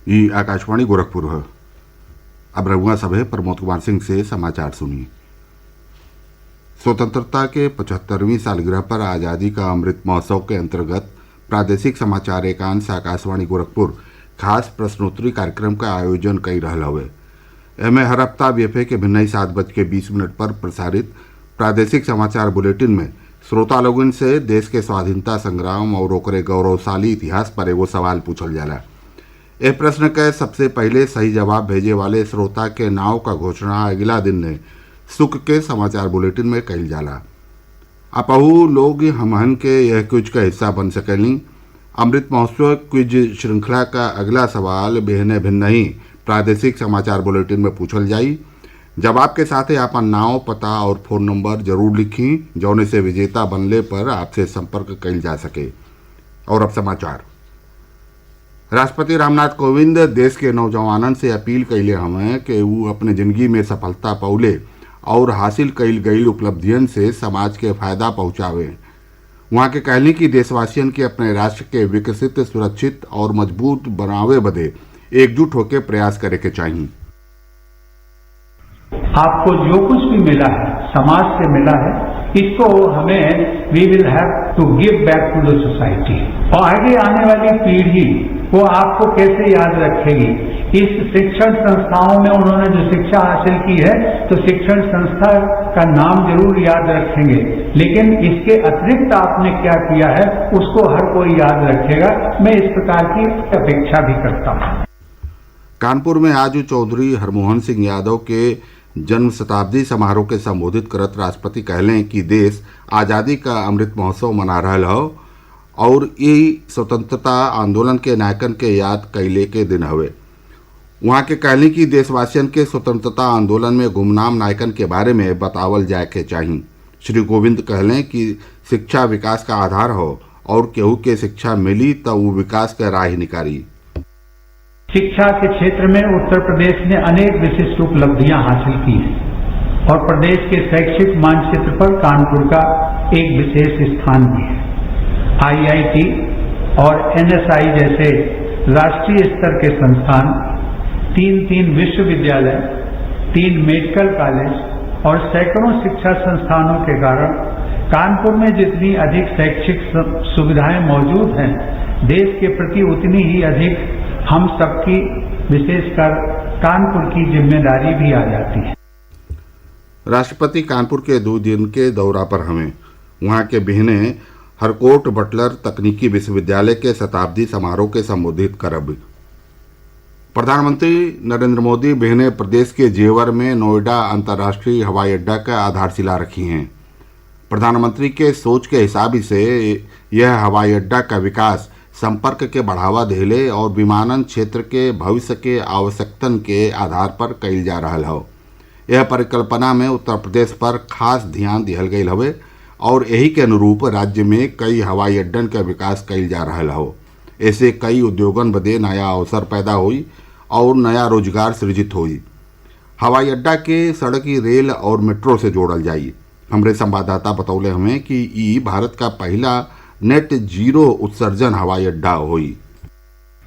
ये आकाशवाणी गोरखपुर है। अब रघुआ सभे प्रमोद कुमार सिंह से समाचार सुनिए। स्वतंत्रता के 75वीं सालगिरह पर आज़ादी का अमृत महोत्सव के अंतर्गत प्रादेशिक समाचार एकांश आकाशवाणी गोरखपुर खास प्रश्नोत्तरी कार्यक्रम का आयोजन कई रहल हवे। एमे हर हफ्ता बीएफए के भिन्नई 7:20 पर प्रसारित प्रादेशिक समाचार बुलेटिन में श्रोता लोगन से देश के स्वाधीनता संग्राम और ओकरे गौरवशाली इतिहास पर एगो सवाल पूछल जाला। ए प्रश्न के सबसे पहले सही जवाब भेजे वाले श्रोता के नाव का घोषणा अगला दिन ने सुख के समाचार बुलेटिन में कइल जाला। अपहु लोग हमहन के यह क्विज का हिस्सा बन सकेली। अमृत महोत्सव क्विज श्रृंखला का अगला सवाल बेहने भिन्न ही प्रादेशिक समाचार बुलेटिन में पूछल जाई। जवाब के साथ ही आपन नाव, पता और फोन नंबर जरूर लिखी, जौने से विजेता बनले पर आपसे संपर्क कइल जा सके। और अब समाचार। राष्ट्रपति रामनाथ कोविंद देश के नौजवानन से अपील कइले हमें कि वो अपने जिंदगी में सफलता पौले और हासिल कइल गई उपलब्धियन से समाज के फायदा पहुंचावे। वहाँ के कहली कि देशवासियन के अपने राष्ट्र के विकसित, सुरक्षित और मजबूत बनावे बदे एकजुट होकर प्रयास करे के चाहिए। आपको जो कुछ भी मिला है, समाज से मिला है, इसको हमें we will have to give back to the society. और आगे आने वाली पीढ़ी वो आपको कैसे याद रखेगी? इस शिक्षण संस्थाओं में उन्होंने जो शिक्षा हासिल की है तो शिक्षण संस्था का नाम जरूर याद रखेंगे, लेकिन इसके अतिरिक्त आपने क्या किया है उसको हर कोई याद रखेगा। मैं इस प्रकार की अपेक्षा भी करता हूँ। कानपुर में आज चौधरी हरमोहन सिंह यादव के जन्म शताब्दी समारोह के संबोधित करत राष्ट्रपति कहलें कि देश आज़ादी का अमृत महोत्सव मना रहल हो और ये स्वतंत्रता आंदोलन के नायकन के याद कैले के दिन हवे। वहाँ के कहली कि देशवासियन के स्वतंत्रता आंदोलन में गुमनाम नायकन के बारे में बतावल जाए के चाहिए। श्री कोविंद कहलें कि शिक्षा विकास का आधार हो और केहू के शिक्षा मिली तो वो विकास के राह निकारी। शिक्षा के क्षेत्र में उत्तर प्रदेश ने अनेक विशिष्ट उपलब्धियां हासिल की हैं और प्रदेश के शैक्षिक मानचित्र पर कानपुर का एक विशेष स्थान भी है। आईआईटी और एनएसआई जैसे राष्ट्रीय स्तर के संस्थान, 3 विश्वविद्यालय, 3 मेडिकल कॉलेज और सैकड़ों शिक्षा संस्थानों के कारण कानपुर में जितनी अधिक शैक्षिक सुविधाएं मौजूद हैं, देश के प्रति उतनी ही अधिक हम सबकी, विशेषकर कानपुर की जिम्मेदारी भी आ जाती है। राष्ट्रपति कानपुर के 2 दिन के दौरा पर हमें वहाँ के बिहने हरकोट बटलर तकनीकी विश्वविद्यालय के शताब्दी समारोह के संबोधित करब। प्रधानमंत्री नरेंद्र मोदी बिहने प्रदेश के जेवर में नोएडा अंतर्राष्ट्रीय हवाई अड्डा का आधारशिला रखी हैं। प्रधानमंत्री के सोच के हिसाब से यह हवाई अड्डा का विकास संपर्क के बढ़ावा देले और विमानन क्षेत्र के भविष्य के आवश्यकतन के आधार पर कइल जा रहल हो। यह परिकल्पना में उत्तर प्रदेश पर खास ध्यान दिहल गयल हवे और यही के अनुरूप राज्य में कई हवाई अड्डन का विकास कइल जा रहल हो। ऐसे कई उद्योगन बदे नया अवसर पैदा हुई और नया रोजगार सृजित हुई। हवाई अड्डा के सड़की, रेल और मेट्रो से जोड़ल जाई। हमरे संवाददाता बतौले हमें कि ई भारत का पहला नेट जीरो उत्सर्जन हवाई अड्डा हुई।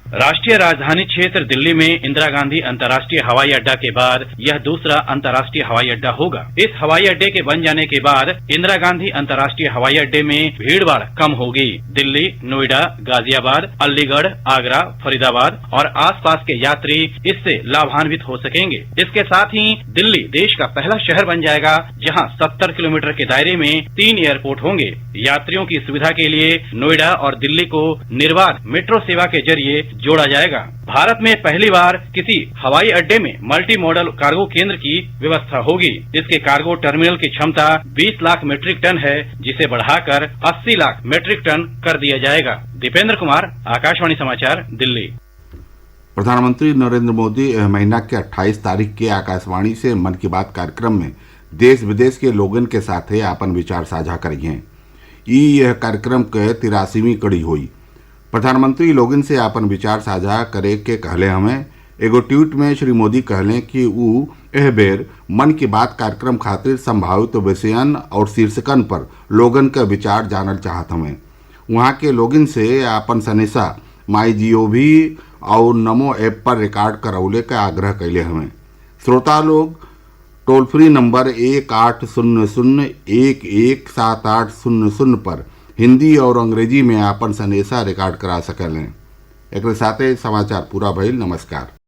राष्ट्रीय राजधानी क्षेत्र दिल्ली में इंदिरा गांधी अंतर्राष्ट्रीय हवाई अड्डा के बाद यह दूसरा अंतर्राष्ट्रीय हवाई अड्डा होगा। इस हवाई अड्डे के बन जाने के बाद इंदिरा गांधी अंतर्राष्ट्रीय हवाई अड्डे में भीड़ भाड़ कम होगी। दिल्ली, नोएडा, गाजियाबाद, अलीगढ़, आगरा, फरीदाबाद और आसपास के यात्री इससे लाभान्वित हो सकेंगे। इसके साथ ही दिल्ली देश का पहला शहर बन जाएगा जहाँ 70 किलोमीटर के दायरे में 3 एयरपोर्ट होंगे। यात्रियों की सुविधा के लिए नोएडा और दिल्ली को निर्बाध मेट्रो सेवा के जरिए जोड़ा जाएगा। भारत में पहली बार किसी हवाई अड्डे में मल्टी मॉडल कार्गो केंद्र की व्यवस्था होगी। इसके कार्गो टर्मिनल की क्षमता 20 लाख मीट्रिक टन है, जिसे बढ़ाकर 80 लाख मीट्रिक टन कर दिया जाएगा। दीपेंद्र कुमार, आकाशवाणी समाचार, दिल्ली। प्रधानमंत्री नरेंद्र मोदी यह महीना के 28 तारीख के आकाशवाणी से मन की बात कार्यक्रम में देश विदेश के लोगन के साथ अपन विचार साझा करिए। यह कार्यक्रम के 83वीं कड़ी हुई। प्रधानमंत्री लोगन से अपन विचार साझा करे के कहले हमें। एगो ट्वीट में श्री मोदी कहले कि वो एह बेर मन की बात कार्यक्रम खातिर संभावित विषयन और शीर्षकन पर लोगन का विचार जानल चाहत हमें। वहाँ के लोगन से अपन सनेसा MyGov और नमो ऐप पर रिकॉर्ड करौले का आग्रह कैले हमें। श्रोता लोग टोल फ्री नंबर 1800-117800 पर हिंदी और अंग्रेजी में आपन संदेशा रिकॉर्ड करा सकें। एक साथ समाचार पूरा भइल। नमस्कार।